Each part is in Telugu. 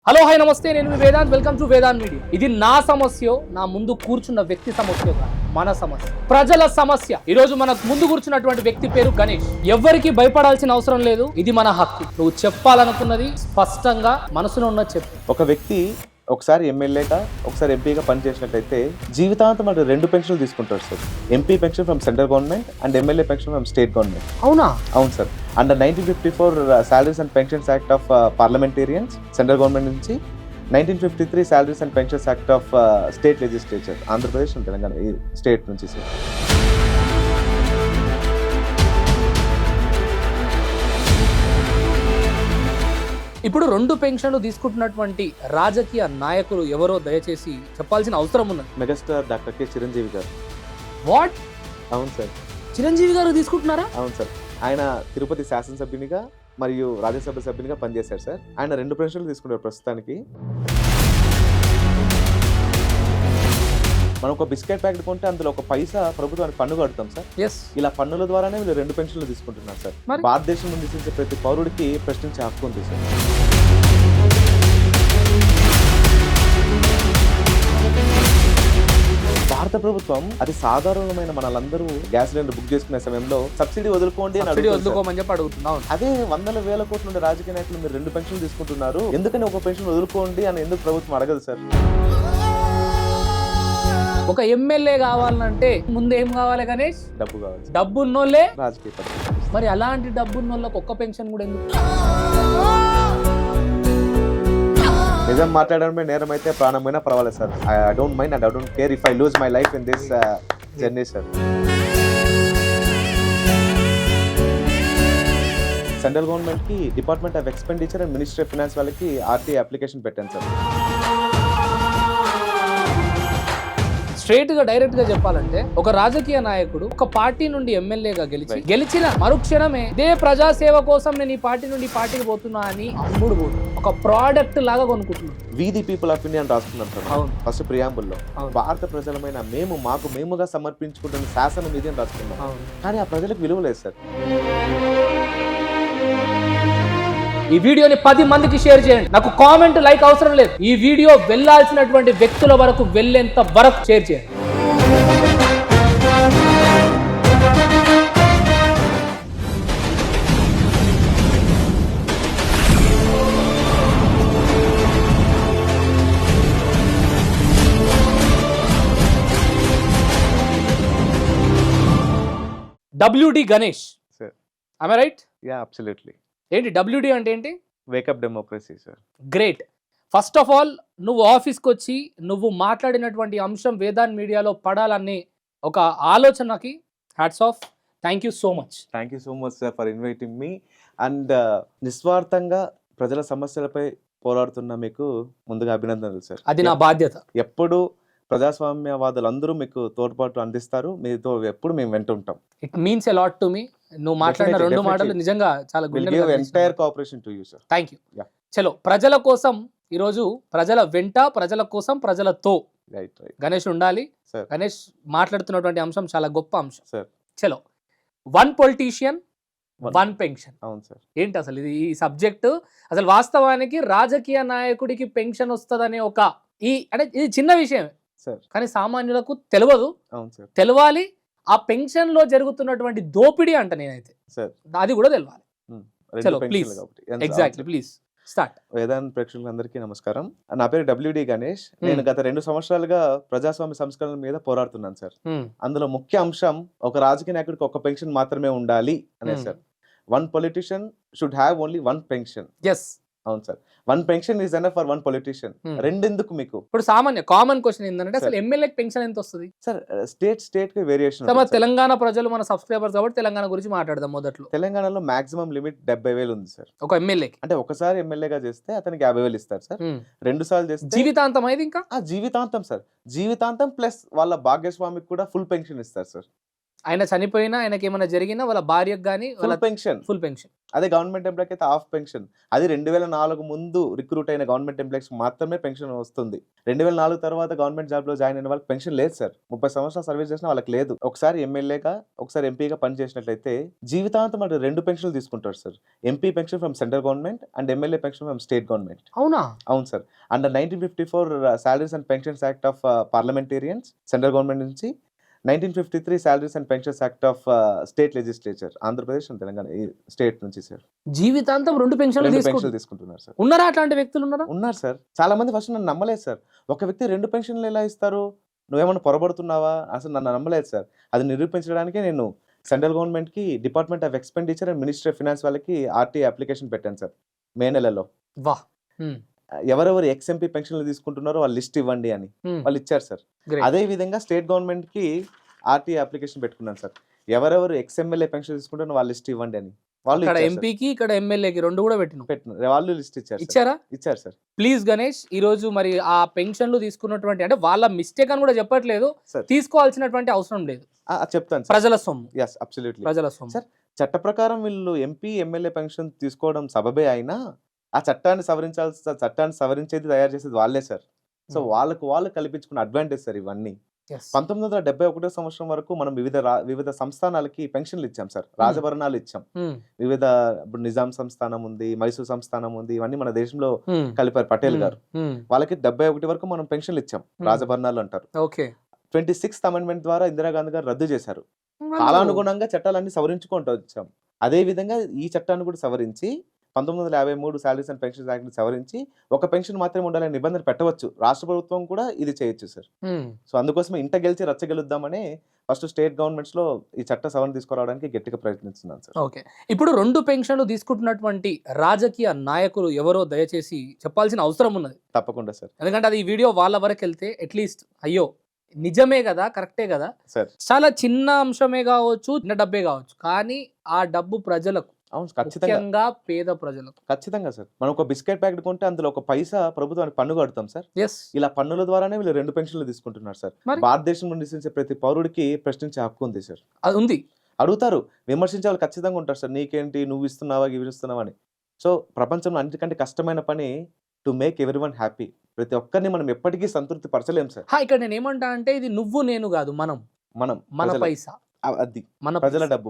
హలో హాయ్ నమస్తే, నేను మీ Vedant. Welcome to Vedant media. ఇది నా సమస్య, నా ముందు కూర్చున్న వ్యక్తి సమస్య కాదు, మన సమస్య, ప్రజల సమస్య. ఈ రోజు మన ముందు కూర్చున్నటువంటి వ్యక్తి పేరు గణేష్. ఎవ్వరికి భయపడాల్సిన అవసరం లేదు, ఇది మన హక్కు. నువ్వు చెప్పాలనుకున్నది స్పష్టంగా మనసులో ఉన్న చెప్పు. ఒక వ్యక్తి ఒకసారి ఎమ్మెల్యేగా ఒకసారి ఎంపీగా పనిచేసినట్టయితే జీవితాంతం అంటే 2 పెన్షన్లు తీసుకుంటారు sir. MP pension from central government and MLA pension from state government. అవునా? అవును sir. Under 1954 salaries and pensions act of parliamentarians central government నుంచి 1953 salaries and pensions act of state legislature Andhra Pradesh and Telangana ఈ స్టేట్ నుంచి సార్. ఇప్పుడు 2 పెన్షన్లు తీసుకుంటున్నటువంటి రాజకీయ నాయకులు ఎవరో దయచేసి చెప్పాల్సిన అవసరం ఉన్నది. మెగాస్టార్ డాక్టర్ కె చిరంజీవి గారు. వాట్? అవును సార్. చిరంజీవి గారు తీసుకుంటున్నారా? అవును సార్. ఆయన తిరుపతి శాసనసభ్యునిగా మరియు రాజ్యసభ సభ్యునిగా పనిచేశారు సార్. ఆయన 2 పెన్షన్లు తీసుకున్నారు ప్రస్తుతానికి. మనం ఒక బిస్కెట్ ప్యాకెట్ కొంటే అందులో ఒక పైసా ప్రభుత్వానికి పన్ను కడతాం సార్. ఎస్. ఇలా పన్నుల ద్వారానే వీళ్ళు 2 పెన్షన్లు తీసుకుంటున్నారు సార్. భారతదేశంలో నివసించే ప్రతి పౌరుడికి ప్రశ్నించే హక్కు ఉంది సార్. భారత ప్రభుత్వం అతి సాధారణమైన మనలందరూ గ్యాస్ సిలిండర్ బుక్ చేసుకునే సమయంలో సబ్సిడీ వదులుకోండి అని వదులుకోమని చెప్పి అడుగుతున్నాం. అదే వందల వేల కోట్ల నుండి రాజకీయ నాయకులు మీరు 2 పెన్షన్లు తీసుకుంటున్నారు, ఎందుకని ఒక పెన్షన్ వదులుకోండి అని ఎందుకు ప్రభుత్వం అడగదు సార్? ఒక ఎమ్మెల్యే కావాలంటే ముందు ఏం కావాలి గణేష్? డబ్బు కావాలి. డబ్బు ఉన్నోళ్ళే రాజకీయ పద్ధతి. మరి అలాంటి డబ్బు ఉన్నోళ్ళకి ఒక్క పెన్షన్ కూడా ఎందుకు? నిజం మాట్లాడడమే నేరం అయితే ప్రాణమైనా పర్వాలేదు sir. I don't mind and I don't care if I lose my life in this journey sir. Central government కి department of expenditure and ministry of finance వాళ్ళకి ఆర్టీ అప్లికేషన్ పెట్టాను సార్. స్ట్రైట్ గా డైరెక్ట్ గా చెప్పాలంటే ఒక రాజకీయ నాయకుడు ఒక పార్టీ నుండి ఎమ్మెల్యేగా గెలిచిన మరుక్షణమే ఇదే ప్రజాసేవ కోసం నేను ఈ పార్టీ నుండి ఈ పార్టీకి పోతున్నా అని అమ్ముడు ఒక ప్రోడక్ట్ లాగా కొనుక్కుంటున్నాను. వి ది పీపుల్ ఆఫ్ ఇండియా అని రాసుకున్నాం సార్. అవును. ఫస్ట్ ప్రియాంబుల్లో భారత ప్రజలమైన మేము మేముగా సమర్పించుకుంటున్న శాసనం ఇది అని రాసుకున్నాం. కానీ ఆ ప్రజలకు విలువ లేదు సార్. ఈ వీడియోని 10 మందికి షేర్ చేయండి. నాకు కామెంట్ లైక్ అవసరం లేదు. ఈ వీడియో వెళ్ళాల్సినటువంటి వ్యక్తుల వరకు వెళ్ళేంత వరకు షేర్ చేయండి. WD Ganesh sir. am I right? Yeah absolutely. ఏంటి WD అంటే ఏంటి? Wake up democracy sir. Great. First of all నువ్వు ఆఫీస్కి వచ్చి నువ్వు మాట్లాడినటువంటి అంశం వేదాంత్ మీడియాలో పడాలనే ఒక ఆలోచనకి hats off. Thank you so much. Thank you so much sir for inviting me. And నిస్వార్థంగా ప్రజల సమస్యలపై పోరాడుతున్న మీకు ముందుగా అభినందనలు సార్. అది నా బాధ్యత. ఎప్పుడు ప్రజాస్వామ్యవాదులందరూ మీకు తోడ్పాటు అందిస్తారు, మీతో ఎప్పుడు మేము వెంట ఉంటాం. It means a lot to me. నువ్వు మాట్లాడిన 2 మాటలు నిజంగా చాలా entire cooperation to you sir. Thank you. చలో, ప్రజల కోసం ఈరోజు ప్రజల వెంట, ప్రజల కోసం, ప్రజలతో గణేష్ ఉండాలి. గణేష్ మాట్లాడుతున్నటువంటి అంశం చాలా గొప్ప అంశం సార్. చలో, 1 పొలిటీషియన్ 1 పెన్షన్. అవును సార్. ఏంటి అసలు ఇది ఈ సబ్జెక్ట్? అసలు వాస్తవానికి రాజకీయ నాయకుడికి పెన్షన్ వస్తుందనే ఒక అంటే ఇది చిన్న విషయం సార్, కానీ సామాన్యులకు తెలియదు. అవును సార్. తెలవాలి. ఆ పెన్షన్ లో జరుగుతున్నటువంటి దోపిడీ అంట నేనైతే సార్, అది కూడా తెలవాలి. చలో please. Exactly, please start. Vedant ప్రేక్షకులందరికీ నమస్కారం. నా పేరు WD గణేష్. నేను గత 2 సంవత్సరాలుగా ప్రజాస్వామ్య సంస్కరణల మీద పోరాడుతున్నాను సార్. అందులో ముఖ్య అంశం ఒక రాజకీయ నాయకుడికి ఒక పెన్షన్ మాత్రమే ఉండాలి అనే sir. 1 politician should have only 1 pension. Yes. అవును sir. 1 pension is enough for 1 politician. 2 ఎందుకు మీకు? ఇప్పుడు కామన్ క్వశ్చన్ ఏంటంటే అసలు ఎమ్మెల్యేకి పెన్షన్ ఎంత వస్తుంది సార్? స్టేట్ కి వేరియేషన్. తెలంగాణ ప్రజలు మన సబ్స్క్రైబర్స్ కాబట్టి తెలంగాణ గురించి మాట్లాడదాం. మొదట్లో తెలంగాణలో మాక్సిమం లిమిట్ 70,000 ఉంది సార్ ఒక ఎమ్మెల్యేకి. అంటే ఒకసారి ఎమ్మెల్యేగా చేస్తే అతనికి 50,000 ఇస్తారు సార్. 2 సార్లు చేస్తే జీవితాంతం అయితే ఇంకా జీవితాంతం సార్. జీవితాంతం ప్లస్ వాళ్ళ భాగ్యస్వామికి కూడా ఫుల్ పెన్షన్ ఇస్తారు సార్. ఆయన చనిపోయినా ఆయనకి ఏమైనా జరిగినా వాళ్ళ భార్యకు కానీ వాళ్ళ ఫుల్ పెన్షన్. అదే గవర్నమెంట్ ఎంప్లాయ్కి అయితే హాఫ్ పెన్షన్. అది 2004 ముందు రిక్రూట్ అయిన గవర్నమెంట్ ఎంప్లాయ్స్ మాత్రమే పెన్షన్ వస్తుంది. 2004 తర్వాత గవర్నమెంట్ జాబ్ లో జాయిన్ అయిన వాళ్ళకి పెన్షన్ లేదు సార్. 30 సంవత్సరాలు సర్వీస్ చేసిన వాళ్ళకి లేదు. ఒకసారి ఎమ్మెల్యేగా ఒకసారి ఎంపీగా పనిచేసినట్లయితే జీవితాంతం అంటే 2 పెన్షన్లు తీసుకుంటారు sir. MP pension from central government and MLA pension from state government. అవునా? అవును sir. Under 1954 salaries and pensions act of parliamentarians central government నుంచి, 1953 salaries and pensions act of state legislature Andhra Pradesh and Telangana ఈ స్టేట్ నుంచి సార్. జీవితాంతం 2 పెన్షన్లు తీసుకుంటున్నారు సార్. ఉన్నారా అట్లాంటి వ్యక్తులు? ఉన్నారు సార్. చాలా మంది ఫస్ట్ నన్ను నమ్మలేదు సార్. ఒక వ్యక్తి 2 పెన్షన్లు ఎలా ఇస్తారు, నువ్వేమన్నా పొరబడుతున్నావా, అసలు నన్ను నమ్మలేదు సార్. అది నిరూపించడానికే నేను సెంట్రల్ గవర్నమెంట్ కి department of expenditure and ministry of finance వాళ్ళకి ఆర్టీ అప్లికేషన్ పెట్టాను సార్ మే నెలలో. వాహ్. ఎవరెవరు ఎక్స్ఎంపీ పెన్షన్లు తీసుకుంటున్నారో వాళ్ళు లిస్ట్ ఇవ్వండి అని వాళ్ళు ఇచ్చారు సార్. అదే విధంగా స్టేట్ గవర్నమెంట్ కి ఆర్టీ అప్లికేషన్ పెట్టుకున్నాను సార్. ఎవరెవరు ఎక్స్ఎంఎల్ఏ పెన్షన్ తీసుకుంటారో వాళ్ళు లిస్ట్ ఇవ్వండి అని. వాళ్ళు ఇక్కడ ఎంపీకి ఇక్కడ ఎమ్మెల్యేకి 2 కూడా పెట్టిన వాళ్ళు లిస్ట్ ఇచ్చారా? ఇచ్చారు సార్. ప్లీజ్ గణేష్, ఈ రోజు మరి ఆ పెన్షన్లు తీసుకున్నటువంటి అంటే వాళ్ళ మిస్టేక్ అని కూడా చెప్పట్లేదు, తీసుకోవాల్సినటువంటి అవసరం లేదు, చెప్తాను. ప్రజల సొమ్ము. yes absolutely ప్రజల సొమ్ము సార్. చట్ట ప్రకారం వీళ్ళు ఎంపీ ఎమ్మెల్యే పెన్షన్ తీసుకోవడం సబబే అయినా ఆ చట్టాన్ని సవరించేది తయారు చేసేది వాళ్ళే సార్. సో వాళ్ళు కల్పించుకున్న అడ్వాంటేజ్ సార్ ఇవన్నీ. 1971 సంవత్సరం వరకు మనం వివిధ సంస్థానాలకి పెన్షన్లు ఇచ్చాం సార్. రాజభరణాలు ఇచ్చాం. వివిధ ఇప్పుడు నిజాం సంస్థానం ఉంది, మైసూర్ సంస్థానం ఉంది, ఇవన్నీ మన దేశంలో కలిపారు పటేల్ గారు. వాళ్ళకి 71 వరకు మనం పెన్షన్లు ఇచ్చాం, రాజభరణాలు అంటారు. 26th అమెండ్మెంట్ ద్వారా ఇందిరాగాంధీ గారు రద్దు చేశారు. కాలానుగుణంగా చట్టాలన్నీ సవరించుకుంటూ వచ్చాం. అదే విధంగా ఈ చట్టాన్ని కూడా సవరించి 1953 సాలరీస్ అండ్ పెన్షన్స్ యాక్ట్ ని సవరించి ఒక పెన్షన్ మాత్రమే ఉండాలనే నిబంధన పెట్టవచ్చు. రాష్ట్ర ప్రభుత్వం కూడా ఇది చేయొచ్చు సార్. సో అందుకోసమే ఇంట గెలిచి రచ్చ గెలుద్దామని ఫస్ట్ స్టేట్ గవర్నమెంట్స్ లో ఈ చట్ట సవరణ తీసుకురావడానికి గట్టిగా ప్రయత్నిస్తున్నాను సార్. ఓకే, ఇప్పుడు 2 పెన్షన్లు తీసుకుంటున్నటువంటి రాజకీయ నాయకులు ఎవరో దయచేసి చెప్పాల్సిన అవసరం ఉన్నది. తప్పకుండా సార్. ఎందుకంటే అది ఈ వీడియో వాళ్ళ వరకు వెళ్తే అట్లీస్ట్ అయ్యో నిజమే కదా, కరెక్టే కదా సార్, చాలా చిన్న అంశమే కావచ్చు, చిన్న డబ్బే కావచ్చు, కానీ ఆ డబ్బు ప్రజలకు, ఖచ్చితంగా పేద ప్రజలకు ఖచ్చితంగా సార్. మనం ఒక బిస్కెట్ ప్యాకెట్ కొంటే అందులో ఒక పైసా ప్రభుత్వానికి పన్ను కడతాం సార్. ఇలా పన్నుల ద్వారానే వీళ్ళు 2 పెన్షన్లు తీసుకుంటున్నారు సార్. భారతదేశంలో నివసించే ప్రతి పౌరుడికి ప్రశ్నించే హక్కు ఉంది సార్. అది ఉంది. అడుగుతారు, విమర్శించే వాళ్ళు ఖచ్చితంగా ఉంటారు సార్. నీకేంటి, నువ్వు ఇస్తున్నావా, ఇవి ఇస్తున్నావా అని. సో ప్రపంచంలో అన్నిటికంటే కష్టమైన పని టు మేక్ ఎవరీవన్ హ్యాపీ. ప్రతి ఒక్కరిని మనం ఎప్పటికీ సంతృప్తి పరచలేం సార్. ఇక్కడ నేను ఏమంటా అంటే ఇది నువ్వు నేను కాదు, మన పైసా, అది మన ప్రజల డబ్బు,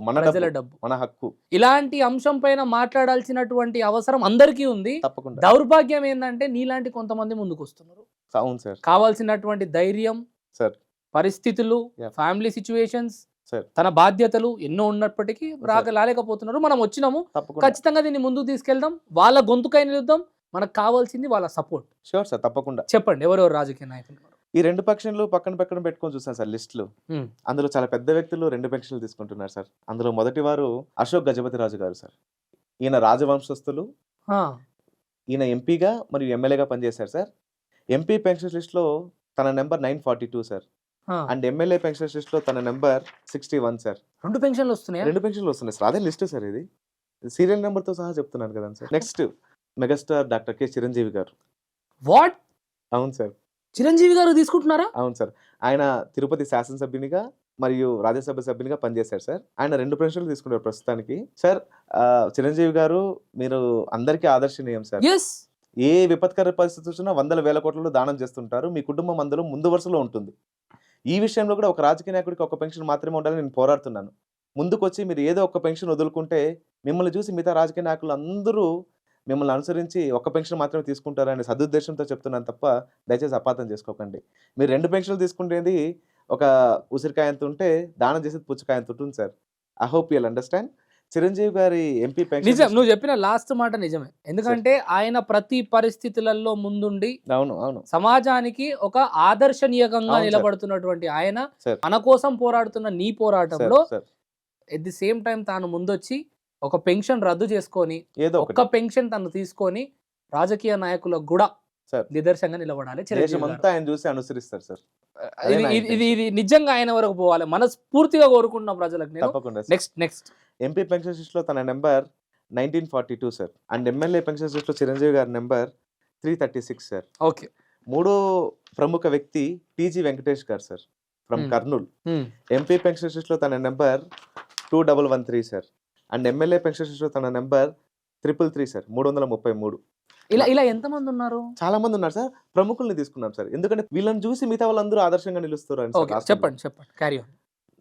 మన హక్కు. ఇలాంటి అంశం పైన మాట్లాడాల్సినటువంటి అవసరం అందరికీ ఉంది. తప్పకుండా. దౌర్భాగ్యం ఏంటంటే నీలాంటి కొంతమంది ముందుకు వస్తున్నారు. అవును సార్. కావాల్సినటువంటి ధైర్యం సార్, పరిస్థితులు, ఫ్యామిలీ సిచ్యువేషన్స్, తన బాధ్యతలు ఎన్నో ఉన్నప్పటికీ రాలేకపోతున్నారు. మనం వచ్చినాము, ఖచ్చితంగా దీన్ని ముందుకు తీసుకెళ్దాం, వాళ్ళ గొంతుకై నిలుద్దాం. మనకు కావాల్సింది వాళ్ళ సపోర్ట్. షూర్ సార్, తప్పకుండా. చెప్పండి ఎవరెవరు రాజకీయ నాయకులు? ఈ 2 పెన్షన్లు పక్కన పెట్టుకొని చూసాను సార్ లిస్టులు. అందులో చాలా పెద్ద వ్యక్తులు 2 పెన్షన్లు తీసుకుంటున్నారు సార్. అందులో మొదటి వారు అశోక్ గజపతిరాజు గారు సార్. ఈయన రాజవంశస్థులు. ఈయన ఎంపీగా మరియు ఎమ్మెల్యేగా పనిచేశారు సార్. ఎంపీ పెన్షన్ లిస్ట్ లో తన number 942 sir. And MLA pension list లో తన నెంబర్ 61 సార్. 2 పెన్షన్లు వస్తున్నాయి. 2 పెన్షన్లు వస్తున్నాయి సార్. అదే లిస్ట్ సార్, ఇది సీరియల్ నెంబర్ తో సహా చెప్తున్నాను కదా sir. Next megastar doctor K Chiranjeevi గారు. వాట్? అవును సార్. చిరంజీవి గారు తీసుకుంటున్నారా? అవును సార్. ఆయన తిరుపతి శాసనసభ్యునిగా మరియు రాజ్యసభ సభ్యునిగా పనిచేశారు సార్. ఆయన 2 పెన్షన్లు తీసుకుంటారు ప్రస్తుతానికి సార్. చిరంజీవి గారు మీరు అందరికీ ఆదర్శనీయం సార్. ఏ విపత్కర పరిస్థితి వచ్చినా 100,000 కోట్లలో దానం చేస్తుంటారు. మీ కుటుంబం అందులో ముందు వరుసలో ఉంటుంది. ఈ విషయంలో కూడా ఒక రాజకీయ నాయకుడికి ఒక పెన్షన్ మాత్రమే ఉండాలని నేను పోరాడుతున్నాను. ముందుకు వచ్చి మీరు ఏదో ఒక పెన్షన్ వదులుకుంటే మిమ్మల్ని చూసి మిగతా రాజకీయ నాయకులు అందరూ మిమ్మల్ని అనుసరించి ఒక పెన్షన్ మాత్రమే తీసుకుంటారనే సదుద్దేశంతో చెప్తున్నాను తప్ప దయచేసి అపార్థం చేసుకోకండి. మీరు 2 పెన్షన్లు తీసుకుంటేది ఒక ఉసిరికాయ ఎంత ఉంటే దానం చేసేది పుచ్చకాయ ఎంత ఉంటుంది sir. I hope you'll understand. Chiranjeevi గారి ఎంపీ పెన్షన్ నిజం, నువ్వు చెప్పిన లాస్ట్ మాట నిజమే. ఎందుకంటే ఆయన ప్రతి పరిస్థితులలో ముందుండి సమాజానికి ఒక ఆదర్శనీయంగా నిలబడుతున్నటువంటి ఆయన మన కోసం పోరాడుతున్న నీ పోరాటంలో ఎట్ ది సేమ్ టైం తాను ముందొచ్చి ఒక పెన్షన్ రద్దు చేసుకొని ఒక పెన్షన్ తను తీసుకొని రాజకీయ నాయకులకు కూడా నిదర్శనంగా నిలబడాలి. ఆయన చూసి అనుసరిస్తారు సార్. ఇది నిజంగా ఆయన వరకు పోవాలి, మనస్ఫూర్తిగా కోరుకుంటున్న ప్రజలకు. నెక్స్ట్ ఎంపీ పెన్షన్ లిస్ట్ లో తన number 1942 sir. And MLA pension list లో చిరంజీవి గారి నెంబర్ 336 సార్. ఓకే. 3వ ప్రముఖ వ్యక్తి టీజీ వెంకటేష్ గారు sir from Kurnool. MP pension list లో తన number 2113 sir. And MLA pension list లో తన నెంబర్ 333 సార్, 333. ఇలా ఇలా ఎంతమంది ఉన్నారు? చాలా మంది ఉన్నారు సార్. ప్రముఖుల్ని తీసుకున్నాం సార్, ఎందుకంటే వీళ్ళని చూసి మిగతా వాళ్ళందరూ ఆదర్శంగా నిలుస్తారు అని ఓకే, చెప్పండి చెప్పండి, క్యారీ ఆన్.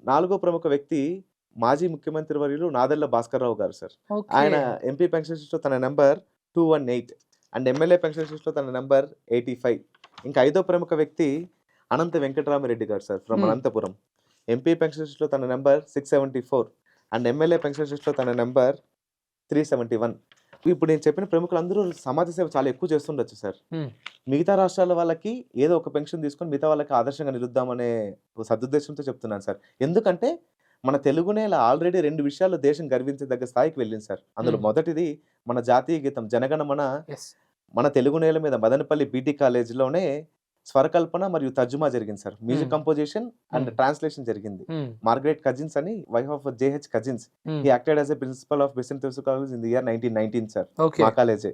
4వ ప్రముఖ వ్యక్తి మాజీ ముఖ్యమంత్రి వర్యులు నాదెళ్ల భాస్కర్ రావు గారు సార్. ఆయన ఎంపీ పెన్షన్ లిస్ట్ లో తన number 218 and MLA pension list లో తన నెంబర్ 85. ఇంకా 5వ ప్రముఖ వ్యక్తి అనంత వెంకటరామిరెడ్డి గారు sir, from Anantapuram. MP pension list లో తన number 674 and MLA pension list లో తన నెంబర్ 371. ఇప్పుడు నేను చెప్పిన ప్రముఖులందరూ సమాజ సేవ చాలా ఎక్కువ చేస్తుండొచ్చు సార్. మిగతా రాష్ట్రాల వాళ్ళకి ఏదో ఒక పెన్షన్ తీసుకొని మిగతా వాళ్ళకి ఆదర్శంగా నిలుద్దామనే సదుద్దేశంతో చెప్తున్నాను సార్. ఎందుకంటే మన తెలుగు నేల ఆల్రెడీ 2 విషయాల్లో దేశం గర్వించదగ్గ స్థాయికి వెళ్ళింది సార్. అందులో మొదటిది మన జాతీయ గీతం జనగణమన మన తెలుగు నేల మీద మదనపల్లి బీటీ కాలేజీలోనే స్వరకల్పన మరియు తర్జుమా జరిగింది sir. Music composition and translation జరిగింది. మార్గరెట్ కజిన్స్ అని, wife of J H Cousins, he acted as a principal of Besant తెలుసు college in the year 1919 sir. మా కాలేజే,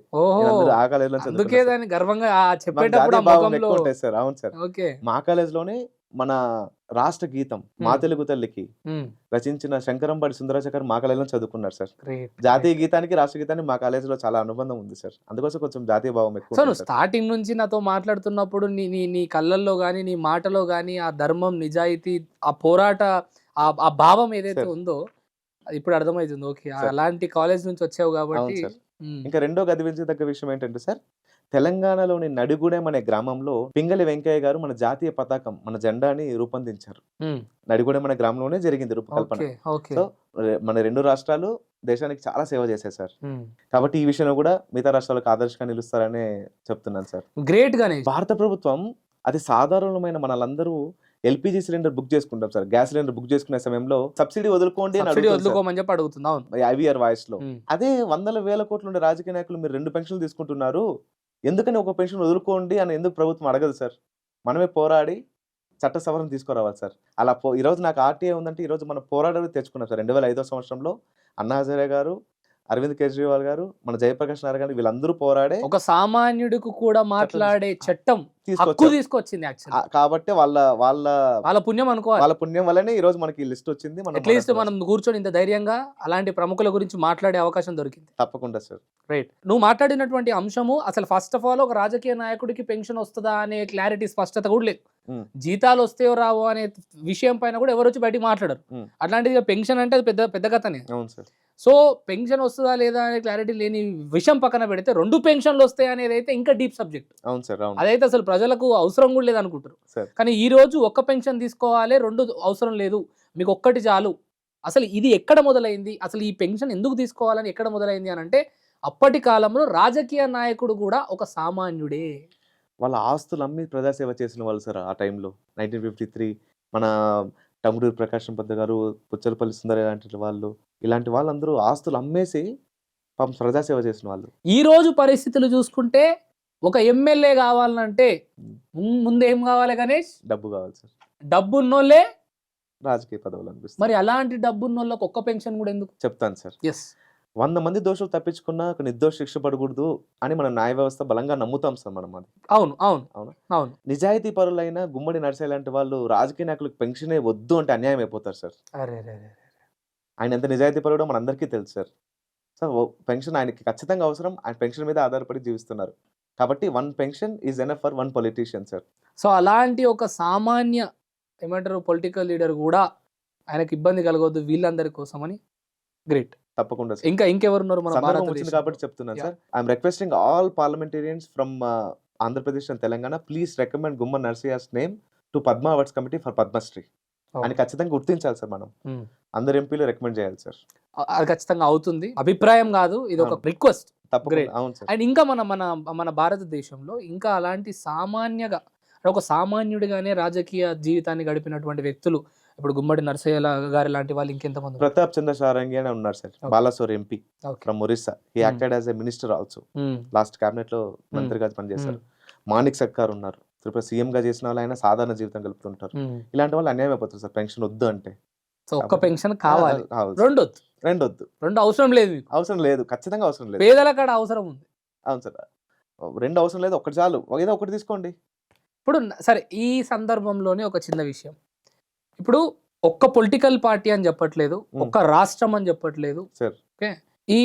ఆ కాలేజ్ లో ఉంటాయి సార్. అవును సార్, మా కాలేజ్ లోనే మన రాష్ట్ర గీతం మా తెలుగు తల్లికి రచించిన శంకరంబడి సుందరాచార్య మా కాలేజీలో చదువుకున్నారు సార్. జాతీయ గీతానికి రాష్ట్ర గీతానికి మా కాలేజీలో చాలా అనుబంధం ఉంది సార్. అందుకోసం కొంచెం జాతీయ భావం ఎక్కువ. స్టార్టింగ్ నుంచి నాతో మాట్లాడుతున్నప్పుడు నీ కళ్ళల్లో గానీ నీ మాటలో గానీ ఆ ధర్మం, నిజాయితీ, ఆ పోరాట ఆ భావం ఏదైతే ఉందో అది ఇప్పుడు అర్థమవుతుంది. ఓకే, అలాంటి కాలేజ్ నుంచి వచ్చావు కాబట్టి. ఇంకా రెండో గర్వించదగ్గ విషయం ఏంటంటే సార్, తెలంగాణలోని నడిగూడెం అనే గ్రామంలో పింగళి వెంకయ్య గారు మన జాతీయ పతాకం, మన జెండాని రూపొందించారు. నడిగూడెం అనే గ్రామంలోనే జరిగింది రూపకల్పన. సో మన 2 రాష్ట్రాలు దేశానికి చాలా సేవ చేశాయి సార్. కాబట్టి ఈ విషయంలో కూడా మిగతా రాష్ట్రాలకు ఆదర్శంగా నిలుస్తారనే చెప్తున్నాను సార్. గ్రేట్ గానే భారత ప్రభుత్వం అతి సాధారణమైన మనలందరూ ఎల్పిజి సిలిండర్ బుక్ చేసుకుంటాం సార్. గ్యాస్ సిలిండర్ బుక్ చేసుకునే సమయంలో సబ్సిడీ వదులుకోండి అని అడుగుతుంది ఐవీఆర్ వాయిస్ లో. అదే వందల వేల కోట్లు ఉండే రాజకీయ నాయకులు మీరు 2 పెన్షన్లు తీసుకుంటున్నారు, ఎందుకని ఒక పెన్షన్ వదులుకోండి అని ఎందుకు ప్రభుత్వం అడగదు సార్? మనమే పోరాడి చట్ట సవరణ తీసుకురావాలి సార్. అలా ఈరోజు నాకు ఆర్టీఐ ఉందంటే ఈరోజు మనం పోరాడి తెచ్చుకున్నాం సార్. 2005వ సంవత్సరంలో అన్నా హజారే గారు, అరవింద్ కేజ్రీవాల్ గారు, మన జయప్రకాష్ నారాయణ గారు వీళ్ళందరూ పోరాడే ఒక సామాన్యుడికి కూడా మాట్లాడే చట్టం తీసుకొచ్చింది. కాబట్టి వాళ్ళ పుణ్యం అనుకోవాలి. వాళ్ళ పుణ్యం వల్లనే ఈ రోజు మనకి లిస్ట్ వచ్చింది. అట్లీస్ట్ మనం కూర్చొని ఇంత ధైర్యంగా అలాంటి ప్రముఖుల గురించి మాట్లాడే అవకాశం దొరికింది. తప్పకుండా సార్. రైట్, నువ్వు మాట్లాడినటువంటి అంశము అసలు ఫస్ట్ ఆఫ్ ఆల్ ఒక రాజకీయ నాయకుడికి పెన్షన్ వస్తుందా అనే క్లారిటీ, స్పష్టత కూడా లేదు. జీతాలు వస్తేవో రావో అనే విషయం పైన కూడా ఎవరు వచ్చి బయటికి మాట్లాడరు. అట్లాంటిది పెన్షన్ అంటే అది పెద్ద కథనే. సో పెన్షన్ వస్తుందా లేదా అనే క్లారిటీ లేని విషయం పక్కన పెడితే 2 పెన్షన్లు వస్తాయి అనేది అయితే ఇంకా డీప్ సబ్జెక్ట్. అదైతే అసలు ప్రజలకు అవసరం కూడా లేదు అనుకుంటారు. కానీ ఈ రోజు 1 పెన్షన్ తీసుకోవాలి, 2 అవసరం లేదు, మీకు 1 చాలు. అసలు ఇది ఎక్కడ మొదలైంది? అసలు ఈ పెన్షన్ ఎందుకు తీసుకోవాలని ఎక్కడ మొదలైంది అని అంటే, అప్పటి కాలంలో రాజకీయ నాయకుడు కూడా ఒక సామాన్యుడే. వాళ్ళ ఆస్తులు అమ్మి ప్రజాసేవ చేసిన వాళ్ళు సార్. ఆ టైంలో 1953 మన టంగుటూరి ప్రకాశం పంతులు గారు, పుచ్చలపల్లి సుందర ఇలాంటి వాళ్ళందరూ ఆస్తులు అమ్మేసి ప్రజాసేవ చేసిన వాళ్ళు. ఈ రోజు పరిస్థితులు చూసుకుంటే ఒక ఎమ్మెల్యే కావాలంటే ముందు ఏం కావాలి గణేష్? డబ్బు కావాలి సార్. డబ్బు ఉన్నోళ్ళే రాజకీయ పదవులు అనిపిస్తుంది. మరి అలాంటి డబ్బు ఉన్నోళ్ళకి 1 పెన్షన్ కూడా ఎందుకు? చెప్తాను సార్. 100 మంది దోషులు తప్పించుకున్నా ఒక నిర్దోష శిక్ష పడకూడదు అని మన న్యాయ వ్యవస్థ బలంగా నమ్ముతాం సార్ మనం. అది అవును. నిజాయితీ పరులైన గుమ్మడి నర్సయ్య లాంటి వాళ్ళు రాజకీయ నాయకులకు పెన్షనే వద్దు అంటే అన్యాయం అయిపోతారు సార్. ఆయన ఎంత నిజాయితీ పరుడో మన అందరికీ తెలుసు సార్. సో పెన్షన్ ఆయనకి ఖచ్చితంగా అవసరం. ఆయన పెన్షన్ మీద ఆధారపడి జీవిస్తున్నారు కాబట్టి 1 pension is enough for 1 politician sir. So అలాంటి ఒక సామాన్య ఏమంటారు పొలిటికల్ లీడర్ కూడా ఆయనకి ఇబ్బంది కలగొద్దు వీళ్ళందరి కోసం అని. గ్రేట్. తప్పకుండా ఇంకెవరున్నారు మన భారతదేశం కాబట్టి చెప్తున్నాను sir. I'm requesting all parliamentarians from Andhra Pradesh and Telangana, please recommend Gummadi Narsayya's name to Padma awards committee for Padma Shri. అని ఖచ్చితంగా గుర్తించాలి సార్. మనం అందరు ఎంపీలు రికమెండ్ చేయాలి సార్. అది ఖచ్చితంగా అవుతుంది. అభిప్రాయం కాదు, ఇది ఒక రిక్వెస్ట్. అండ్ ఇంకా మన భారతదేశంలో ఇంకా అలాంటి సామాన్యగా ఒక సామాన్యుడిగానే రాజకీయ జీవితాన్ని గడిపినటువంటి వ్యక్తులు ఇప్పుడు గుమ్మడి నరసయ్య గారి లాంటి వాళ్ళు ఇంకెంతమంది? ప్రతాప్ చంద్ర సారంగి అని ఉన్నారు sir, Balasore MP from Orissa. He acted as a minister also, last cabinet లో మంత్రిగా పనిచేశారు. మాణిక్ సర్కార్ ఉన్నారు, త్రిపుర సీఎం గా చేసిన వాళ్ళు ఆయన సాధారణ జీవితం గడుపుతుంటారు. ఇలాంటి వాళ్ళు అన్యాయం అయిపోతారు సార్ పెన్షన్ వద్దు అంటే. ఒక్క పెన్షన్ కావాలి, రెండు అవసరం లేదు. అవసరం లేదు, ఖచ్చితంగా అవసరం లేదు. పేదల కాడ అవసరం ఉంది. అవును సార్, 2 అవసరం లేదు, 1 చాలు. ఏదో 1 తీసుకోండి. ఇప్పుడు సరే, ఈ సందర్భంలోనే ఒక చిన్న విషయం, ఇప్పుడు ఒక్క పొలిటికల్ పార్టీ అని చెప్పట్లేదు, Hmm. ఒక్క రాష్ట్రం అని చెప్పట్లేదు. Sir. ఓకే, ఈ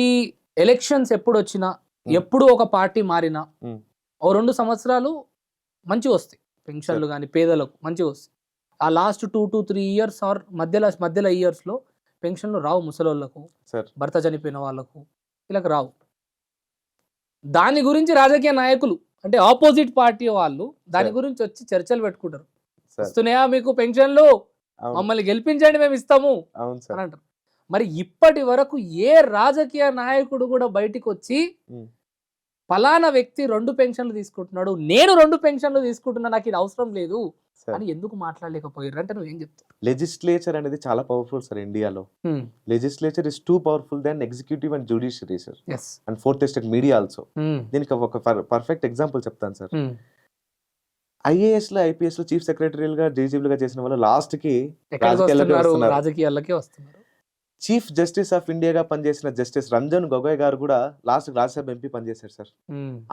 ఎలక్షన్స్ ఎప్పుడు వచ్చినా, ఎప్పుడు ఒక పార్టీ మారినా ఓ 2 సంవత్సరాలు మంచిగా వస్తాయి, పెన్షన్లు కానీ పేదలకు మంచిగా వస్తాయి. ఆ లాస్ట్ 2 to 3 ఇయర్స్ ఆర్ మధ్యలో ఇయర్స్లో పెన్షన్లు రావు ముసలోళ్ళకు, Sir. భర్త చనిపోయిన వాళ్ళకు, వీళ్ళకి రావు. దాని గురించి రాజకీయ నాయకులు అంటే ఆపోజిట్ పార్టీ వాళ్ళు దాని Sir. గురించి వచ్చి చర్చలు పెట్టుకుంటారు. Sir. వస్తున్నాయా మీకు పెన్షన్లు, అవును. మమ్మల్ని గెలిపించండి మేము ఇస్తాము అవును సార్. అని అంటారు. మరి ఇప్పటి వరకు ఏ రాజకీయ నాయకుడు కూడా బయటికి వచ్చి Hmm. ఫలానా వ్యక్తి 2 పెన్షన్లు తీసుకుంటున్నాడు, నేను 2 పెన్షన్లు తీసుకుంటున్నా, నాకు ఇది అవసరం లేదు Sir. అని ఎందుకు మాట్లాడలేకపోయారు అంటే నువ్వేం చెప్తావు? లెజిస్లేచర్ అనేది చాలా పవర్ఫుల్ సార్ ఇండియాలో. Legislature is too powerful than executive and judiciary sir, yes. And fourth estate media also. దీనికి ఒక పర్ఫెక్ట్ ఎగ్జాంపుల్ చెప్తాను సార్. ఐఏఎస్ లో ఐపీఎస్ లో చీఫ్ సెక్రటరీలు గా డీజీపీలుగా చేసిన వాళ్ళు లాస్ట్ కి వస్తున్నారు. రాజకీయాలకే వస్తున్నారు. చీఫ్ జస్టిస్ ఆఫ్ ఇండియాగా పనిచేసిన జస్టిస్ రంజన్ గొగోయ్ గారు కూడా లాస్ట్ రాజ్యసభ ఎంపీ పనిచేశారు సార్.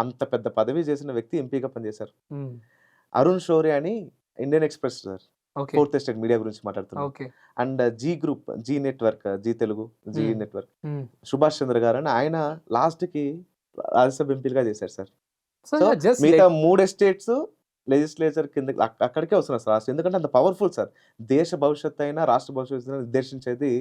అంత పెద్ద పదవి చేసిన వ్యక్తి ఎంపీగా పనిచేశారు. అరుణ్ షౌర్య అని Indian Express sir, fourth estate media గురించి మాట్లాడుతున్నారు. And Zee group, Zee network, Zee Telugu, Zee network, Subhash Chandra గారు అని ఆయన లాస్ట్ కి రాజ్యసభ ఎంపీలుగా చేశారు సార్. సో మిగతా 3 ఎస్టేట్స్ లెజిస్లేచర్ కింద అక్కడికే వస్తున్నారు సార్. ఎందుకంటే అంత పవర్ఫుల్ సార్. దేశ భవిష్యత్తు అయినా రాష్ట్ర భవిష్యత్తు నిర్దేశించేది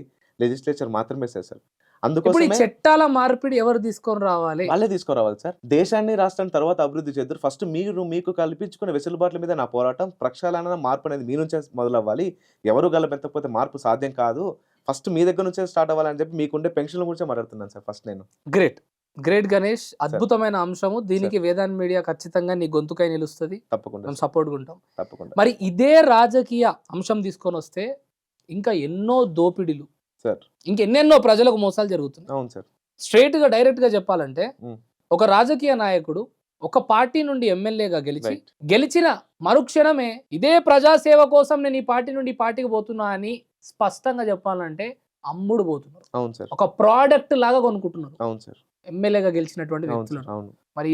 లెజిస్లేచర్ మాత్రమే సార్. అందుకోసం చట్టాల మార్పిడి ఎవరు తీసుకొని రావాలి? వాళ్ళే తీసుకురావాలి సార్. దేశాన్ని రాష్ట్రాన్ని తర్వాత అభివృద్ధి చేద్దరు. ఫస్ట్ మీకు కల్పించుకునే వెసులుబాట్ల మీద నా పోరాటం, ప్రక్షాళన మార్పు అనేది మీ నుంచే మొదలవ్వాలి. ఎవరు గలబెత్తకపోతే మార్పు సాధ్యం కాదు. ఫస్ట్ మీ దగ్గర నుంచే స్టార్ట్ అవ్వాలని చెప్పి మీకుండే పెన్షన్ల గురించే మాట్లాడుతున్నాను సార్ ఫస్ట్ నేను. గ్రేట్ గణేష్, అద్భుతమైన అంశము. దీనికి వేదాంత్ మీడియా ఖచ్చితంగా నీ గొంతుకై నిలుస్తుంది. తప్పకుండా సపోర్ట్ ఉంటాం. తప్పకుండా. మరి ఇదే రాజకీయ అంశం తీసుకొని వస్తే ఇంకా ఎన్నో దోపిడీలు సార్, ఇంకెన్నెన్నో ప్రజలకు మోసాలు జరుగుతున్నాయి. అవును సార్. స్ట్రైట్ గా డైరెక్ట్ గా చెప్పాలంటే ఒక రాజకీయ నాయకుడు ఒక పార్టీ నుండి ఎమ్మెల్యేగా గెలిచిన మరుక్షణమే ఇదే ప్రజాసేవ కోసం నేను ఈ పార్టీ నుండి ఈ పార్టీకి పోతున్నా అని స్పష్టంగా చెప్పాలంటే అమ్ముడు పోతున్నారు. అవును సార్. ఒక ప్రోడక్ట్ లాగా కొనుక్కుంటున్నారు. అవును సార్. ఎమ్మెల్యేగా గెలిచినటువంటి వ్యక్తులు. అవును. మరి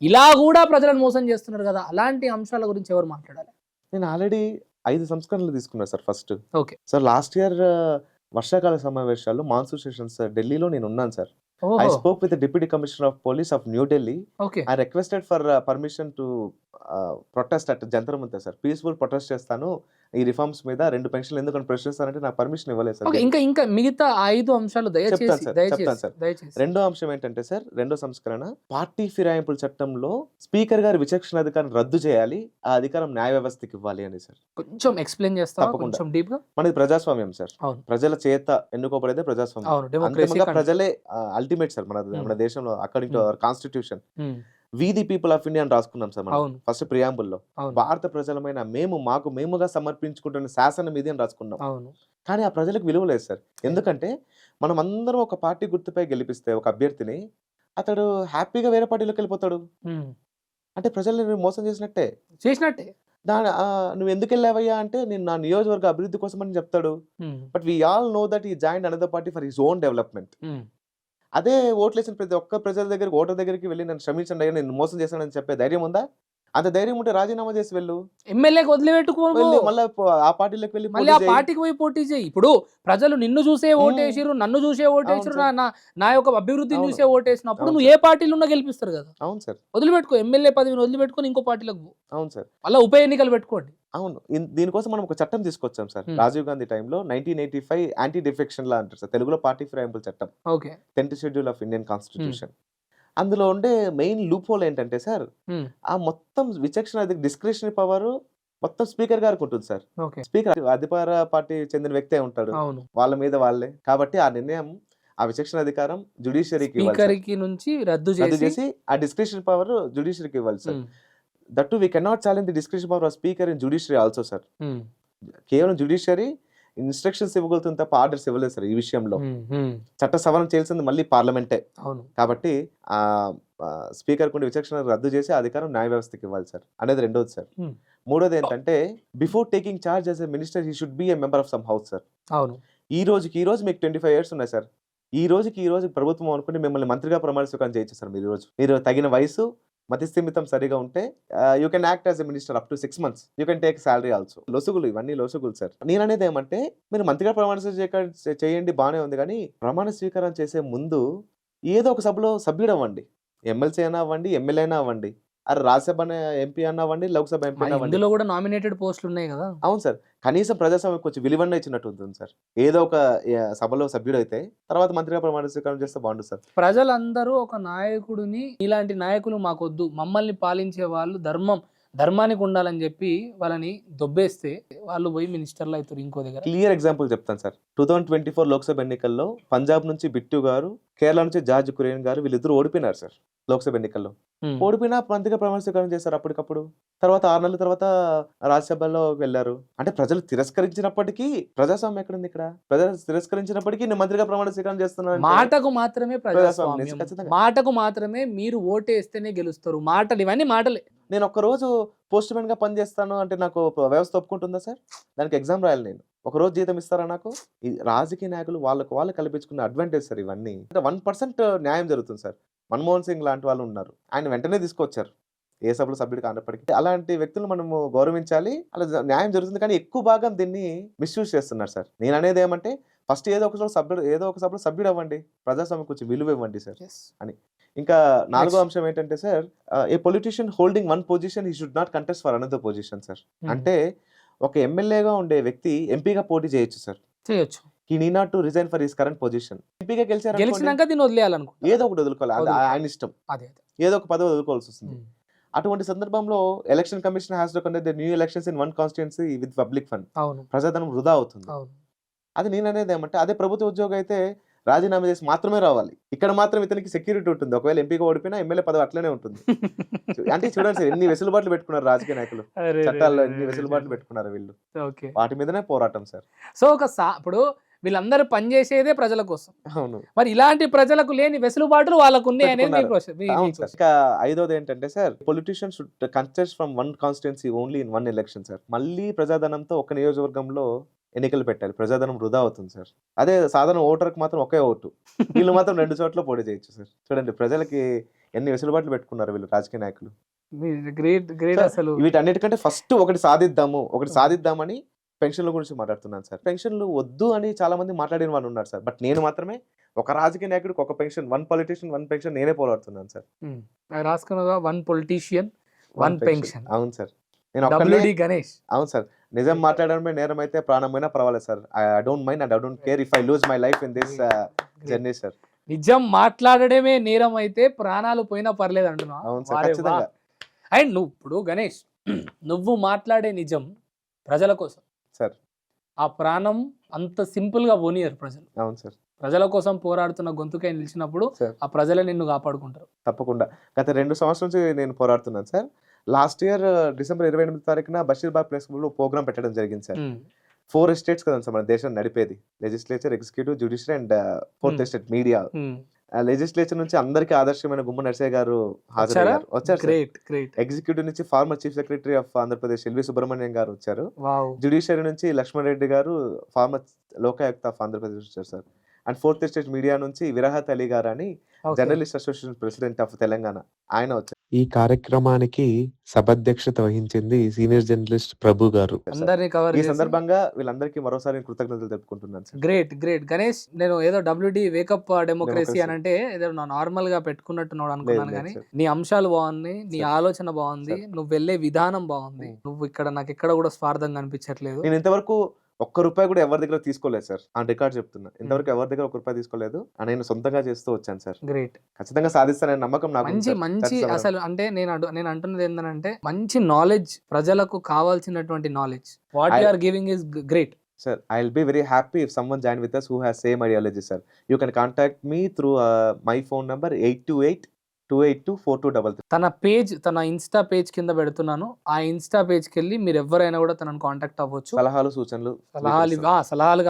ఇలా కూడా ప్రజలను మోసం చేస్తున్నారు కదా, అలాంటి అంశాల గురించి ఎవరు మాట్లాడాలి? నేను ఆల్రెడీ 5 సంస్కరణలు తీసుకున్నా sir. First okay sir, last year వర్షాకాల సమావేశాల్లో మాన్సూన్ సెషన్స్ ఢిల్లీలో నేను ఉన్నాను sir. I spoke with the Deputy Commissioner of Police of New Delhi. Okay. I requested for permission to protest at Jantar Mantar sir. Peaceful protest చేస్తాను ఈ రిఫార్మ్స్ మీద, 2 పెన్షన్లు ఎందుకని ప్రశ్నిస్తానంటే నాకు పర్మిషన్ ఇవ్వలేదు సార్. ఇంకా మిగతా 5 అంశాలు చెప్తాను సార్. రెండో అంశం ఏంటంటే సార్, రెండో సంస్కరణ పార్టీ ఫిరాయింపుల చట్టంలో స్పీకర్ గారి విచక్షణ అధికారం రద్దు చేయాలి, ఆ అధికారం న్యాయ వ్యవస్థకి ఇవ్వాలి అని సార్. కొంచెం ఎక్స్ప్లెయిన్ చేస్తావా? కొంచెం డీప్ గా. మనది ప్రజాస్వామ్యం సార్. ప్రజల చేత ఎన్నుకోబడేదే ప్రజాస్వామ్యం. అంతిమంగా ప్రజలే అల్టిమేట్ సార్ మన దేశంలో. According to our constitution we the people of India అని రాసుకున్నాం సార్ మనం ఫస్ట్ ప్రియాంబుల్లో. భారత ప్రజలమైన మేముగా సమర్పించుకుంటున్న శాసనం ఇది అని రాసుకున్నాం. కానీ ఆ ప్రజలకు విలువ లేదు సార్. ఎందుకంటే మనం అందరం ఒక పార్టీ గుర్తుపై గెలిపిస్తే ఒక అభ్యర్థిని, అతడు హ్యాపీగా వేరే పార్టీలోకి వెళ్ళిపోతాడు. అంటే ప్రజల్ని మోసం చేసినట్టే. నువ్వు ఎందుకు వెళ్ళావయ్యా అంటే నేను నా నియోజకవర్గ అభివృద్ధి కోసం అని చెప్తాడు. But we all know that he join another party for his own development. అదే ఓట్లేసిన ప్రతి ఒక్క ప్రజల దగ్గరికి, ఓటర్ దగ్గరికి వెళ్ళి నన్ను క్షమించండి అయ్యా, నేను మోసం చేశానని చెప్పే ధైర్యం ఉందా? అంత ధైర్యం ఉంటే రాజీనామా చేసి వెళ్ళు, ఎమ్మెల్యేకి వదిలిపెట్టుకోవాలి, మళ్ళీ ఆ పార్టీలోకి వెళ్ళి మళ్ళీ ఆ పార్టీకి పోయి పోటీ చేయి. ఇప్పుడు ప్రజలు నిన్ను చూసే ఓటేసిరు, నన్ను చూసే ఓటేసిరు, నా యొక్క అభివృద్ధిని చూసే ఓటేసినప్పుడు నువ్వు ఏ పార్టీలో ఉన్నా గెలిపిస్తారు కదా. అవును సార్. వదిలిపెట్టుకో, ఎమ్మెల్యే పదవిని వదిలిపెట్టుకొని ఇంకో పార్టీలకు పో. అవును సార్. మళ్ళీ ఉప ఎన్నికలు పెట్టుకోండి. అవును. దీనికోసం మనం ఒక చట్టం తీసుకొచ్చాం సార్. రాజీవ్ గాంధీ టైంలో 1985 యాంటీ డిఫెక్షన్ లా అంటారు సార్, తెలుగులో పార్టీ ఫిరాయింపుల చట్టం. 10th schedule of Indian constitution. అందులో ఉండే మెయిన్ లూప్ హోల్ ఏంటంటే సార్, ఆ మొత్తం విచక్షణ డిస్క్రిషనరీ పవర్ మొత్తం స్పీకర్ గారికి ఉంటుంది సార్. స్పీకర్ అధికార పార్టీ చెందిన వ్యక్తి ఉంటాడు, వాళ్ళ మీద వాళ్ళే. కాబట్టి ఆ నిర్ణయం, ఆ విచక్షణ అధికారం జుడిషియరీకి నుంచి రద్దు చేసి ఆ డిస్క్రిషనరీ పవర్ జుడిషియరీకి ఇవ్వాలి sir. That to we cannot challenge the discretion power of speaker in judiciary also sir. కేవలం జుడిషియరీ ఇన్స్ట్రక్షన్స్ ఇవ్వగలుగుతుంది తప్ప ఆర్డర్స్ ఇవ్వలేదు సార్. ఈ విషయంలో చట్ట సవరణ చేయాల్సింది మళ్ళీ పార్లమెంటే. కాబట్టి ఆ స్పీకర్ కుండి విచక్షణ రద్దు చేసి అధికారం న్యాయ వ్యవస్థకి ఇవ్వాలి సార్ అనేది రెండోది సార్. మూడోది ఏంటంటే, before taking charge as a minister he should be a member of some house sir. ఈ రోజు మీకు 25 years ఉన్నాయి సార్. ఈ రోజు ప్రభుత్వం అనుకుని మిమ్మల్ని మంత్రిగా ప్రమాణ స్వీకారం చేయొచ్చు సార్. మీరు తగిన వయసు, మతిస్థిమితం సరిగా ఉంటే you can act as a minister up to 6 months. You can take salary also. లొసుగులు ఇవన్నీ లొసుగులు సార్. నేను అనేది ఏమంటే మీరు మంత్రిగా ప్రమాణ స్వీకారం చేయండి బాగానే ఉంది, కానీ ప్రమాణ స్వీకారం చేసే ముందు ఏదో ఒక సభలో సభ్యుడు అవ్వండి. ఎమ్మెల్సీ అయినా అవ్వండి, ఎమ్మెల్యే అయినా అవ్వండి, అరే రాజ్యసభ ఎంపీ అన్న అవ్వండి, లోక్సభ ఎంపీ అవ్వండి. ఇందులో కూడా నామినేటెడ్ పోస్టులు ఉన్నాయి కదా. అవును సార్. కనీసం ప్రజాస్వామ్యం కొంచెం విలువన్న ఇచ్చినట్టు ఉంటుంది సార్. ఏదో ఒక సభలో సభ్యుడు అయితే తర్వాత మంత్రిగా ప్రమాణ స్వీకారం చేస్తే బాగుంటుంది సార్. ప్రజలందరూ ఒక నాయకుడిని, ఇలాంటి నాయకులు మాకొద్దు, మమ్మల్ని పాలించే వాళ్ళు ధర్మానికి ఉండాలని చెప్పి వాళ్ళని దొబ్బేస్తే వాళ్ళు పోయి మినిస్టర్లు అవుతారు ఇంకో దగ్గర. క్లియర్ ఎగ్జాంపుల్ చెప్తాను సార్. 2024 లోక్సభ ఎన్నికల్లో పంజాబ్ నుంచి బిట్టు గారు, కేరళ నుంచి జార్జ్ కురియన్ గారు వీళ్ళిద్దరు ఓడిపోయినారు సార్ లోక్సభ ఎన్నికల్లో. ఓడిపోయినా మంత్రిగా ప్రమాణ స్వీకారం చేశారు అప్పటికప్పుడు. తర్వాత 6 నెలల తర్వాత రాజ్యసభలో వెళ్ళారు. అంటే ప్రజలు తిరస్కరించినప్పటికీ ప్రజాస్వామ్యం ఎక్కడుంది ఇక్కడ? ప్రజలు తిరస్కరించినప్పటికీ నేను మంత్రిగా ప్రమాణ స్వీకారం చేస్తున్నాను. మాటకు మాత్రమే ప్రజాస్వామ్యం, ఖచ్చితంగా. మాటకు మాత్రమే మీరు ఓటేస్తేనే గెలుస్తారు. మాటలు ఇవన్నీ మాటలే. నేను ఒక్క రోజు పోస్ట్ మ్యాన్ గా పని చేస్తాను అంటే నాకు వ్యవస్థ ఒప్పుకుంటుందా సార్? దానికి ఎగ్జామ్ రాయాలి నేను. ఒక రోజు జీతం ఇస్తారా నాకు? ఈ రాజకీయ నాయకులు వాళ్ళు కల్పించుకున్న అడ్వాంటేజ్ సార్ ఇవన్నీ. 1% న్యాయం జరుగుతుంది సార్. మన్మోహన్ సింగ్ లాంటి వాళ్ళు ఉన్నారు, ఆయన వెంటనే తీసుకొచ్చారు ఏ సభలో సభ్యుడు కానప్పటికీ. అలాంటి వ్యక్తులు మనము గౌరవించాలి, అలా న్యాయం జరుగుతుంది. కానీ ఎక్కువ భాగం దీన్ని మిస్యూజ్ చేస్తున్నారు సార్. నేను అనేది ఏమంటే ఫస్ట్ ఏదో ఒక సభలో సభ్యుడు అవ్వండి, ప్రజాస్వామ్యం కొంచెం విలువ ఇవ్వండి సార్ అని. ఇంకా 4వ అంశం ఏంటంటే sir, A politician holding one position he should not contest for another position sir. అంటే ఒక ఎమ్మెల్యేగా ఉండే వ్యక్తి ఎంపీగా పోటీ చేయొచ్చు సార్, చేయొచ్చు. He need not to resign for his current position. ఎంపీగా గెలిచినాక దీన్ని వదిలేయాలనుకో, ఏదో ఒకటి వదులుకోవాలి, ఆయన ఇష్టం. ఏదో ఒక పదవి వదులుకోవాల్సి వస్తుంది. అటువంటి సందర్భంలో election commission has to conduct the new elections in one constituency with public fund. ప్రజాధనం వృధా అవుతుంది. అది నేను అనేది ఏమంటే అదే ప్రభుత్వ ఉద్యోగం అయితే రాజీనామా చేసి మాత్రమే రావాలి. ఇక్కడ మాత్రం ఇతనికి సెక్యూరిటీ ఉంటుంది. ఒకవేళ ఎంపీగా ఓడిపోయినా ఎమ్మెల్యే పదవి అట్లనే ఉంటుంది. అంటే చూడండి సార్, ఎన్ని వెసులుబాట్లు పెట్టుకున్నారు రాజకీయ నాయకులు, చట్టాల్లో ఎన్ని వెసులుబాట్లు పెట్టుకున్నారు వీళ్ళు. వాటి మీదనే పోరాటం సార్. సో ఇప్పుడు వీళ్ళందరూ పనిచేసేదే ప్రజల కోసం. అవును. మరి ఇలాంటి ప్రజలకు లేని వెసులుబాటులు వాళ్ళకు ఉన్నాయి అనేది. ఇంకా 5వది ఏంటంటే sir, politician should contest from one constituency only in one election sir. మళ్ళీ ప్రజాధనంతో ఒక నియోజకవర్గంలో ఎన్నికలు పెట్టాలి. ప్రజాధనం వృధా అవుతుంది సార్. అదే సాధారణ ఓటర్కి మాత్రం ఒకే ఓటు, వీళ్ళు మాత్రం 2 చోట్ల పోటీ చేయొచ్చు సార్. చూడండి ప్రజలకి ఎన్ని వెసులుబాట్లు పెట్టుకున్నారు వీళ్ళు రాజకీయ నాయకులు. వీటన్నిటికంటే ఫస్ట్ ఒకటి సాధిద్దామని పెన్షన్ల గురించి మాట్లాడుతున్నాను సార్. పెన్షన్లు వద్దు అని చాలా మంది మాట్లాడిన వాళ్ళు ఉన్నారు సార్. బట్ నేను మాత్రమే ఒక రాజకీయ నాయకుడికి ఒక pension, one politician one pension నేనే పోరాడుతున్నాను సార్. రాసుకున్నదా వన్ పొలిటీషియన్ వన్ పెన్షన్. అవును సార్. నేను గణేష్. అవును సార్. నిజం మాట్లాడడమే నేరం అయితే ప్రాణమైనా పర్వాలేదు sir. I don't mind and I don't care if I lose my life in this journey sir. నిజం మాట్లాడడమే నేరం అయితే ప్రాణాలు పోయినా పర్లేదు అంటున్నా. అవును సార్, ఖచ్చితంగా. అండ్ నువ్వు ఇప్పుడు గణేష్, నువ్వు మాట్లాడే నిజం ప్రజల కోసం సార్. ఆ ప్రాణం అంత సింపుల్ గా పోనీయరు ప్రజలు. అవును సార్. ప్రజల కోసం పోరాడుతున్న గొంతుకై నిలిచినప్పుడు ఆ ప్రజలే నిన్ను కాపాడుకుంటారు. తప్పకుండా. గత 2 సంవత్సరాల నుంచి నేను పోరాడుతున్నాను సార్. లాస్ట్ ఇయర్ డిసెంబర్ 28వ తారీఖున బషీర్బాగ్ ప్లేస్ లో ప్రోగ్రామ్ పెట్టడం జరిగింది సార్. 4 స్టేట్స్ కదా సార్ మన దేశం నడిపేది, legislature, executive, judiciary and 4th estate media. Legislature నుంచి అందరికీ ఆదర్శమైన గుమ్మ నరసయ్య గారు హాజరయ్యారు, వచ్చారు. ఎగ్జిక్యూటివ్ నుంచి former chief secretary of Andhra Pradesh LV Subrahmanyam గారు వచ్చారు. జ్యుడిషియరీ నుంచి లక్ష్మణ్ రెడ్డి గారు, ఫార్మర్ లోకాయుక్త ఆఫ్ ఆంధ్రప్రదేశ్ వచ్చారు sir. And 4th estate media నుంచి విరాహత్ అలీ గారు అని journalist association president of Telangana, ఆయన వచ్చారు. ఈ కార్యక్రమానికి సభాధ్యక్షత వహించింది సీనియర్ జర్నలిస్ట్ ప్రభు గారు. ఈ సందర్భంగా వీళ్ళందరికీ మరోసారి కృతజ్ఞతలు తెలుపుకుంటున్నాను సార్. గ్రేట్ గణేష్. నేను ఏదో WD వేకప్ డెమోక్రసీ అని అంటే ఏదో నార్మల్ గా పెట్టుకున్నట్టున్నాడు అనుకున్నాను, కానీ నీ అంశాలు బాగున్నాయి, నీ ఆలోచన బాగుంది, నువ్వు వెళ్ళే విధానం బాగుంది. నువ్వు ఇక్కడ నాకు ఎక్కడ కూడా స్వార్థంగా అనిపించట్లేదు. నేను ఇంతవరకు ₹1 కూడా ఎవరి దగ్గర తీసుకోలేదు సార్. ఆ రికార్డ్ చెప్తున్నా, ఇంతవరకు ఎవరి దగ్గర ₹1 తీసుకోలేదు. నేను సొంతంగా చేస్తూ వచ్చాను సార్. గ్రేట్. ఖచ్చితంగా సాధిస్తానని నమ్మకం నాకు. మంచి అసలు అంటే నేను అంటున్నది ఏంటంటే మంచి నాలెడ్జ్, ప్రజలకు కావాల్సినటువంటి knowledge what you are giving is great. Sir, I'll be very happy if someone join with us who has same ideology, sir. You can contact me through my phone number 828-282-4233. తన పేజ్, తన ఇన్స్టా పేజ్ కింద పెడుతున్నాను. ఆ ఇన్స్టా పేజ్ కి వెళ్ళి మీరు ఎవరైనా కూడా తనను కాంటాక్ట్ అవ్వచ్చు. సలహాలు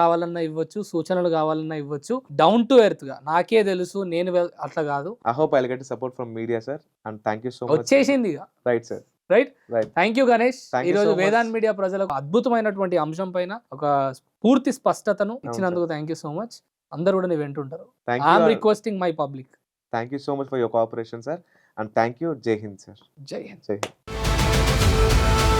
కావాలన్నా ఇవ్వచ్చు, సూచనలు కావాలన్నా ఇవ్వచ్చు. డౌన్ టు ఎర్త్ గా, నాకే తెలుసు నేను అట్లా కాదు. I hope I'll get support from media, sir, and thank you so much. వచ్చేసింది. Right, sir. Right. Thank you Ganesh. ఈ రోజు వేదాంత్ మీడియా ప్రజలకు అద్భుతమైనటువంటి అంశం పైన ఒక పూర్తి స్పష్టతను ఇచ్చినందుకు థ్యాంక్ యూ సో మచ్. అందరూ కూడా నీ వెంటుంటారు. I'm requesting my public. Thank you so much for your cooperation, sir. And thank you. జై హింద్ సార్. జై హింద్. జై హింద్.